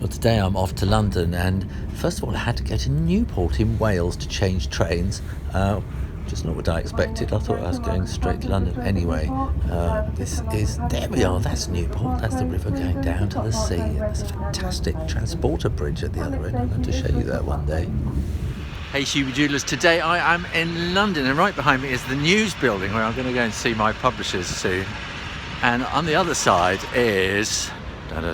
Well, today I'm off to London, and first of all I had to go to Newport in Wales to change trains. Just not what I expected. I thought I was going straight to London anyway. There we are, that's Newport, that's the river going down to the sea. There's a fantastic transporter bridge at the other end. I'm going to show you that one day. Hey Shooby Doodlers, today I am in London, and right behind me is the news building where I'm going to go and see my publishers soon. And on the other side is the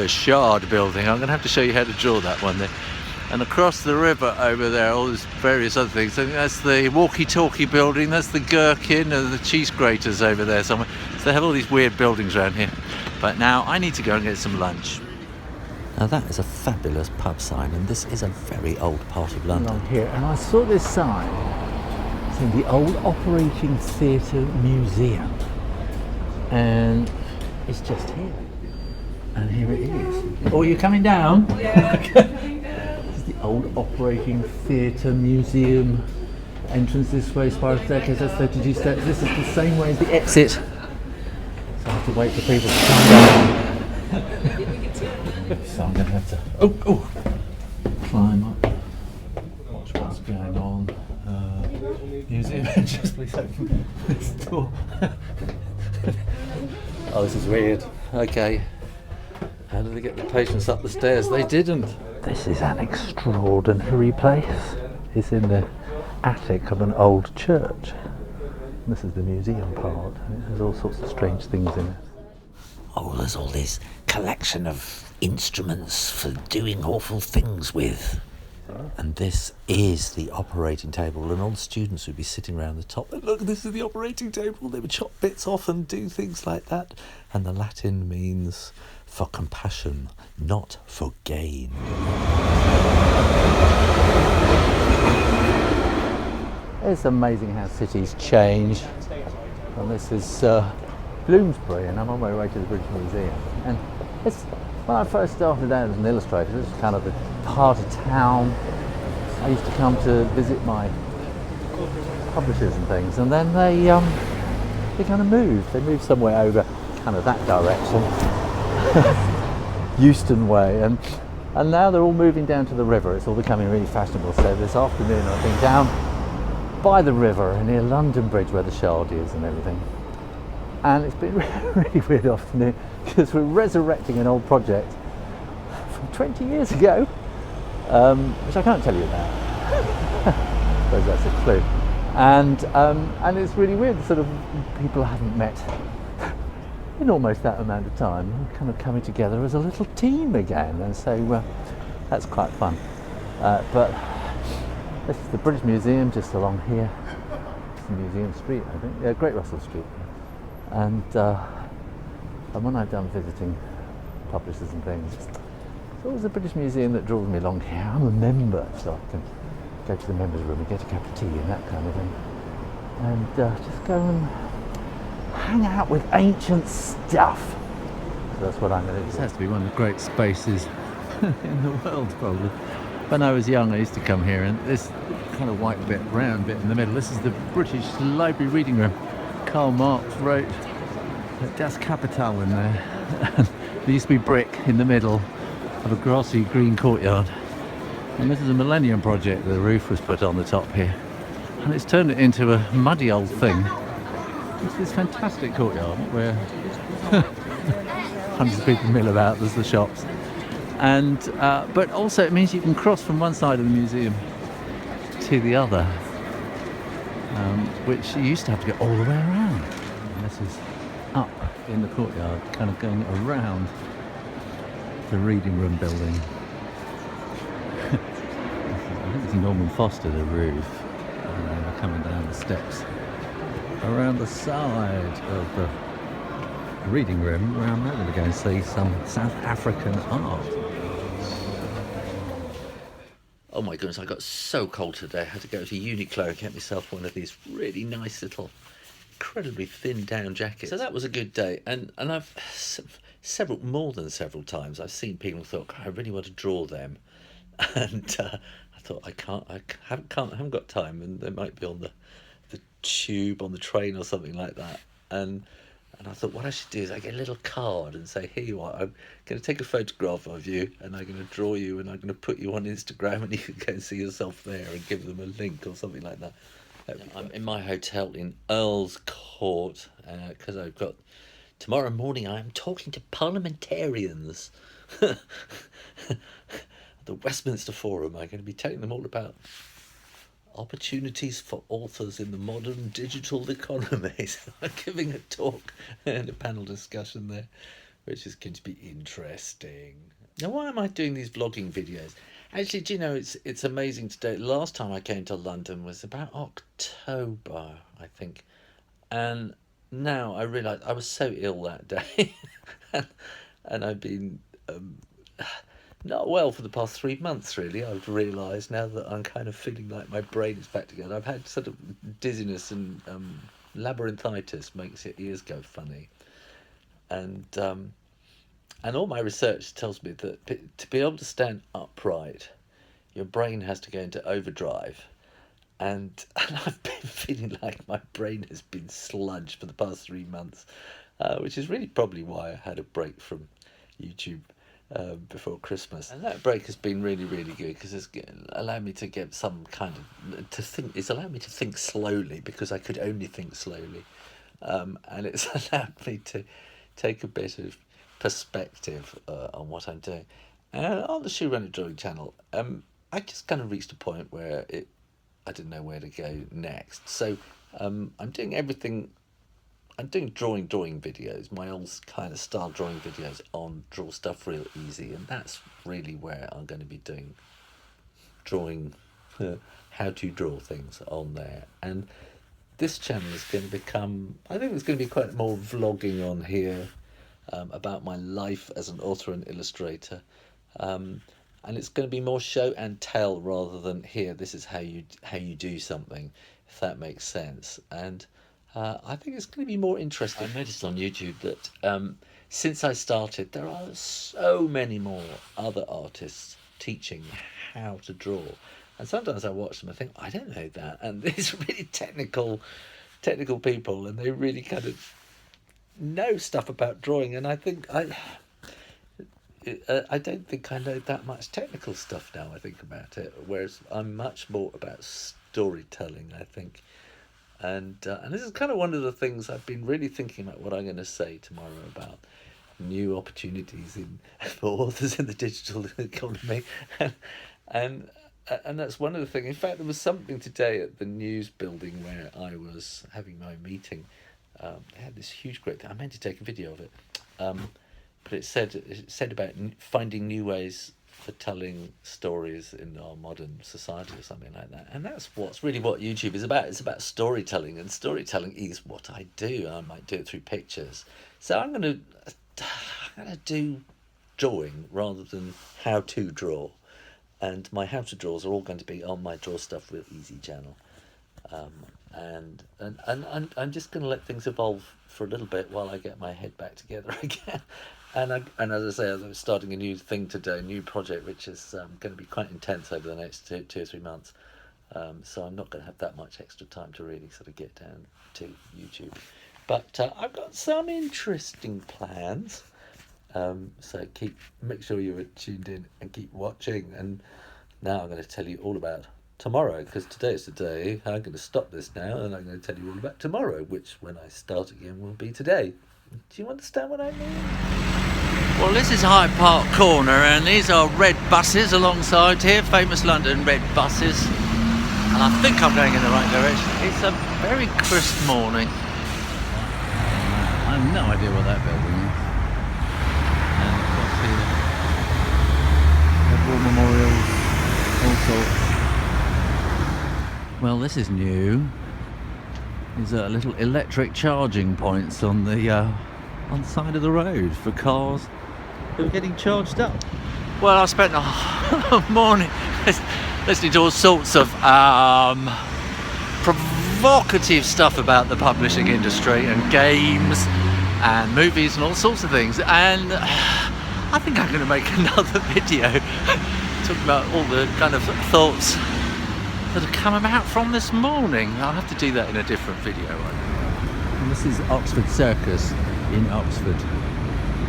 Shard building. I'm going to have to show you how to draw that one there. And across the river over there, all these various other things. I think that's the walkie-talkie building, that's the Gherkin, and the cheese graters over there somewhere. So they have all these weird buildings around here. But now I need to go and get some lunch. Now that is a fabulous pub sign, and this is a very old part of London. Here, and I saw this sign saying the old Operating Theatre Museum, and it's just here. And here it is. Oh, you're coming down? Yeah. This is the old Operating Theatre Museum. Entrance this way, spiral staircase, that's 32 steps. This is the same way as the exit. So I have to wait for people to come down. So I'm going to have to climb up, watch what's going on. Museum entrance, please open this door. Oh, this is weird. Okay. How did they get the patients up the stairs? They didn't. This is an extraordinary place. It's in the attic of an old church. This is the museum part. It has all sorts of strange things in it. Oh, there's all this collection of instruments for doing awful things with. And this is the operating table, and all the students would be sitting around the top. And look, this is the operating table. They would chop bits off and do things like that. And the Latin means for compassion, not for gain. It's amazing how cities change. And this is Bloomsbury, and I'm on my way to the British Museum. And it's, when I first started out as an illustrator, this was kind of the part of town I used to come to visit my publishers and things, and then they kind of moved. They moved somewhere over kind of that direction, Euston way, and now they're all moving down to the river. It's all becoming really fashionable. So this afternoon I've been down by the river near London Bridge where the Shard is and everything. And it's been a really weird afternoon because we're resurrecting an old project from 20 years ago, which I can't tell you about. I suppose that's a clue. And it's really weird, sort of people I haven't met in almost that amount of time, kind of coming together as a little team again, and so that's quite fun. But this is the British Museum just along here. It's the Museum Street, I think. Yeah, Great Russell Street. And when I've done visiting publishers and things, it's always the British Museum that draws me along here. I'm a member, so I can go to the members' room and get a cup of tea and that kind of thing, and just go and hang out with ancient stuff. So that's what I'm going to do. This has to be one of the great spaces in the world, probably. When I was young, I used to come here, and this kind of white bit, round bit in the middle, this is the British Library Reading Room. Karl Marx wrote Das Kapital in there. There used to be brick in the middle of a grassy green courtyard. And this is a Millennium Project. The roof was put on the top here. And it's turned it into a muddy old thing. It's this fantastic courtyard where hundreds of people mill about. There's the shops. And but also it means you can cross from one side of the museum to the other. Which you used to have to go all the way around. And this is up in the courtyard, kind of going around the reading room building. I think it's Norman Foster, the roof. And then we're coming down the steps around the side of the reading room, where I'm now going to go and see some South African art. Oh my goodness, I got so cold today. I had to go to Uniqlo and get myself one of these really nice little, incredibly thinned down jackets. So that was a good day. And I've more than several times I've seen people who thought, I really want to draw them. And I thought, I haven't got time, and they might be on the tube on the train or something like that. And And I thought what I should do is I get a little card and say, here you are, I'm going to take a photograph of you and I'm going to draw you and I'm going to put you on Instagram and you can go and see yourself there and give them a link or something like that. I'm in my hotel in Earl's Court because I've got, tomorrow morning I'm talking to parliamentarians. The Westminster Forum. I'm going to be telling them all about opportunities for authors in the modern digital economy. So I'm giving a talk and a panel discussion there, which is going to be interesting. Now, why am I doing these vlogging videos? Actually, do you know, it's amazing today. Last time I came to London was about October, I think. And now I realise I was so ill that day. and I've been not well for the past 3 months, really. I've realised now that I'm kind of feeling like my brain is back together. I've had sort of dizziness and labyrinthitis, makes your ears go funny. And all my research tells me that to be able to stand upright, your brain has to go into overdrive. And I've been feeling like my brain has been sludge for the past 3 months, which is really probably why I had a break from YouTube before Christmas. And that break has been really, really good because it's allowed me to get some kind of, to think, it's allowed me to think slowly because I could only think slowly. And it's allowed me to take a bit of perspective on what I'm doing. And on the Shoe Runner Drawing channel, I just kind of reached a point where I didn't know where to go next. So I'm doing everything. I'm doing drawing videos, my old kind of style drawing videos on Draw Stuff Real Easy, and that's really where I'm going to be doing drawing, how to draw things on there. And this channel is going to become, I think there's going to be quite more vlogging on here about my life as an author and illustrator. And it's going to be more show and tell rather than here, this is how you do something, if that makes sense. And I think it's going to be more interesting. I noticed on YouTube that since I started, there are so many more other artists teaching how to draw. And sometimes I watch them and think, I don't know that. And these really technical people, and they really kind of know stuff about drawing. And I think I don't think I know that much technical stuff now I think about it, whereas I'm much more about storytelling, I think. And this is kind of one of the things I've been really thinking about what I'm going to say tomorrow about new opportunities for authors in the digital economy. And that's one of the things. In fact, there was something today at the news building where I was having my meeting. They had this huge, great thing. I meant to take a video of it. But it said about finding new ways for telling stories in our modern society or something like that. And that's really what YouTube is about. It's about storytelling, and storytelling is what I do. I might do it through pictures. So I'm going to do drawing rather than how to draw. And my how to draws are all going to be on my Draw Stuff Real Easy channel. And I'm just going to let things evolve for a little bit while I get my head back together again. And as I say, I'm starting a new thing today, a new project, which is going to be quite intense over the next two or 3 months. So I'm not going to have that much extra time to really sort of get down to YouTube. But I've got some interesting plans. So make sure you're tuned in and keep watching. And now I'm going to tell you all about tomorrow, because today is the day. I'm going to stop this now and I'm going to tell you all about tomorrow, which when I start again will be today. Do you understand what I mean? Well, this is Hyde Park Corner, and these are red buses alongside here, famous London red buses. And I think I'm going in the right direction. It's a very crisp morning. I have no idea what that building is. And of course here, war memorials, all sorts. Well, this is new. There's little electric charging points on the side of the road for cars who are getting charged up. Well, I spent the whole morning listening to all sorts of provocative stuff about the publishing industry and games and movies and all sorts of things. And I think I'm going to make another video talking about all the kind of thoughts that have come about from this morning. I'll have to do that in a different video, I think. And this is Oxford Circus in Oxford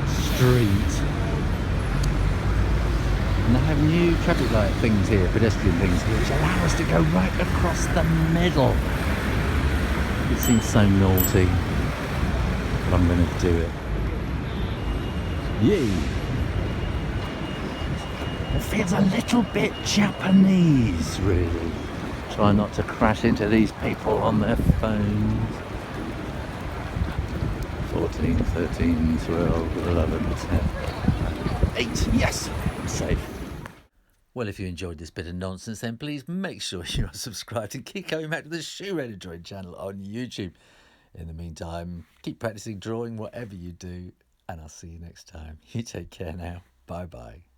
Street. And they have new traffic light things here, pedestrian things here, which allow us to go right across the middle. It seems so naughty, but I'm going to do it. Yay! It feels a little bit Japanese, really. Try not to crash into these people on their phones. 14, 13, 12, 11, 10, 8. Yes, I'm safe. Well, if you enjoyed this bit of nonsense, then please make sure you are subscribed and keep coming back to the Shoe Editorial channel on YouTube. In the meantime, keep practicing drawing whatever you do, and I'll see you next time. You take care now. Bye-bye.